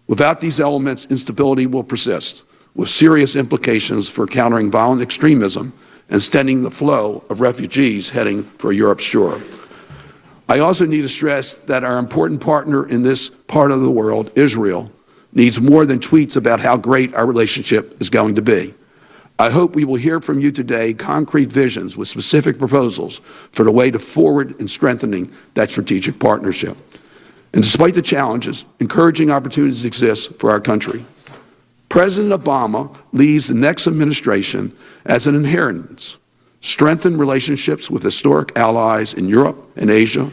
Without these elements, instability will persist, with serious implications for countering violent extremism and stemming the flow of refugees heading for Europe's shore. I also need to stress that our important partner in this part of the world, Israel, needs more than tweets about how great our relationship is going to be. I hope we will hear from you today concrete visions with specific proposals for the way forward in strengthening that strategic partnership. And despite the challenges, encouraging opportunities exist for our country. President Obama leaves the next administration as an inheritance: strengthened relationships with historic allies in Europe and Asia,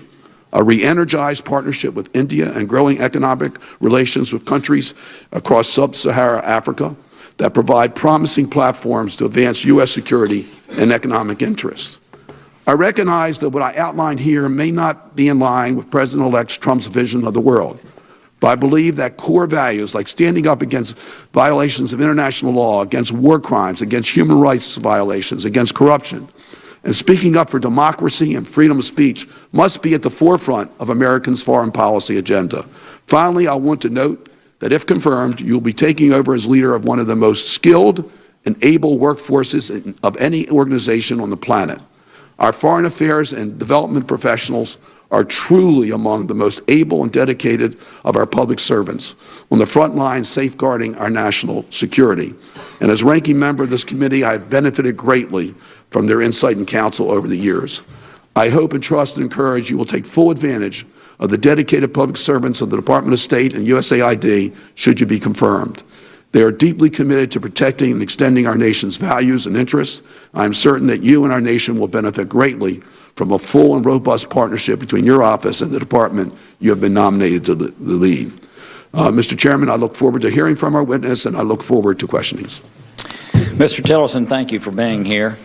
a re-energized partnership with India, and growing economic relations with countries across sub-Saharan Africa that provide promising platforms to advance U.S. security and economic interests. I recognize that what I outlined here may not be in line with President-elect Trump's vision of the world, but I believe that core values like standing up against violations of international law, against war crimes, against human rights violations, against corruption, and speaking up for democracy and freedom of speech must be at the forefront of Americans' foreign policy agenda. Finally, I want to note that if confirmed, you will be taking over as leader of one of the most skilled and able workforces of any organization on the planet. Our foreign affairs and development professionals are truly among the most able and dedicated of our public servants on the front lines safeguarding our national security. And as ranking member of this committee, I have benefited greatly from their insight and counsel over the years. I hope and trust and encourage you will take full advantage of the dedicated public servants of the Department of State and USAID should you be confirmed. They are deeply committed to protecting and extending our nation's values and interests. I am certain that you and our nation will benefit greatly from a full and robust partnership between your office and the department you have been nominated to lead. Mr. Chairman, I look forward to hearing from our witness, and I look forward to questionings. Mr. Tillerson, thank you for being here.